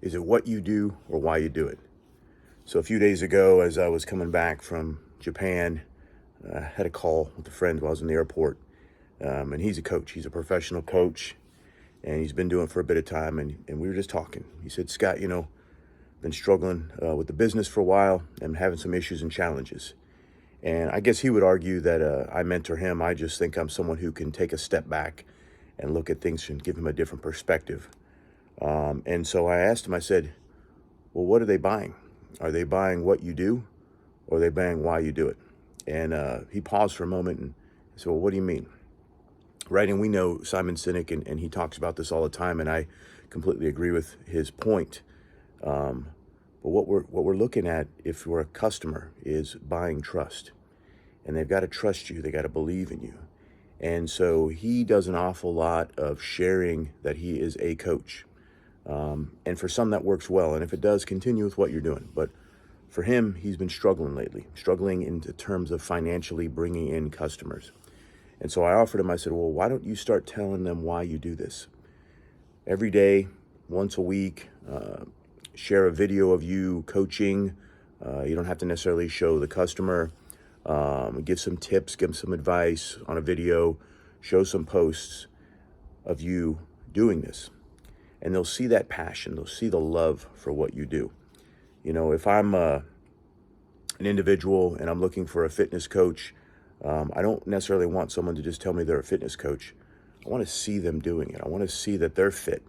Is it what you do or why you do it? So a few days ago, as I was coming back from Japan, I had a call with a friend while I was in the airport. And he's a coach. He's a professional coach, and he's been doing it for a bit of time. And we were just talking. He said, Scott, been struggling with the business for a while and having some issues and challenges. And I guess he would argue that I mentor him. I just think I'm someone who can take a step back and look at things and give him a different perspective. And so I asked him, I said, well, what are they buying? Are they buying what you do, or are they buying why you do it? And he paused for a moment and said, well, what do you mean? Right, and we know Simon Sinek, and he talks about this all the time, and I completely agree with his point. But what we're looking at, if we're a customer, is buying trust. And they've got to trust you. They got to believe in you. And so he does an awful lot of sharing that he is a coach. And for some that works well. And if it does, continue with what you're doing. But for him, he's been struggling lately, struggling in terms of financially bringing in customers. And so I offered him, I said, well, why don't you start telling them why you do this? Every day, once a week, share a video of you coaching. You don't have to necessarily show the customer. Give some tips, give them some advice on a video, show some posts of you doing this. And they'll see that passion. They'll see the love for what you do. If I'm an individual and I'm looking for a fitness coach, I don't necessarily want someone to just tell me they're a fitness coach. I want to see them doing it. I want to see that they're fit.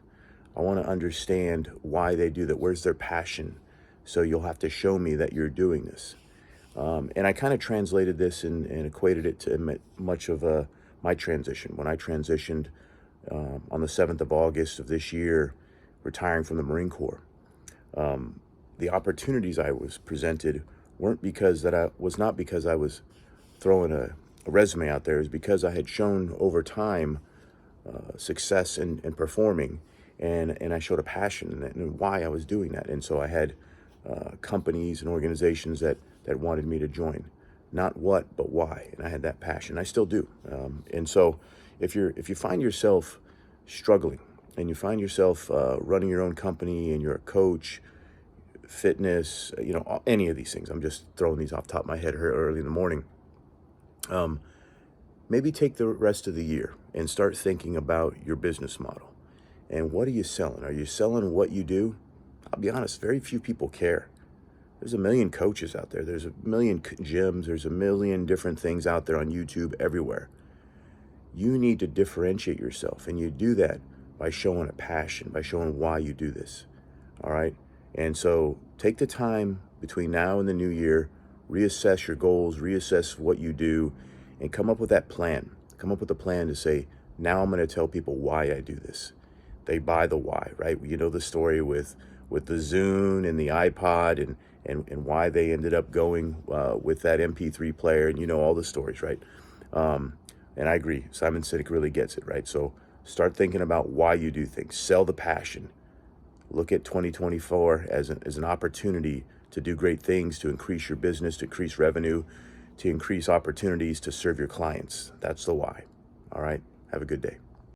I want to understand why they do that. Where's their passion? So you'll have to show me that you're doing this. And I kind of translated this and equated it to much of my transition. When I transitioned on the 7th of August of this year, retiring from the Marine Corps, the opportunities I was presented weren't because I was throwing a resume out there. Is because I had shown over time success in performing, and I showed a passion and why I was doing that. And so I had companies and organizations that wanted me to join, not what, but why. And I had that passion. I still do. And so if you find yourself struggling and you find yourself running your own company and you're a coach, fitness, any of these things, I'm just throwing these off the top of my head early in the morning. Maybe take the rest of the year and start thinking about your business model. And what are you selling? Are you selling what you do? I'll be honest, very few people care. There's a million coaches out there. There's a million gyms. There's a million different things out there on YouTube everywhere. You need to differentiate yourself, and you do that by showing a passion, by showing why you do this. All right? And so take the time between now and the new year, reassess your goals, reassess what you do, and come up with that plan. Come up with a plan to say, now I'm going to tell people why I do this. They buy the why, right? You know the story with the Zune and the iPod and why they ended up going with that MP3 player, and all the stories, right? And I agree, Simon Sinek really gets it, right? So start thinking about why you do things. Sell the passion. Look at 2024 as an opportunity to do great things, to increase your business, to increase revenue, to increase opportunities to serve your clients. That's the why. All right? Have a good day.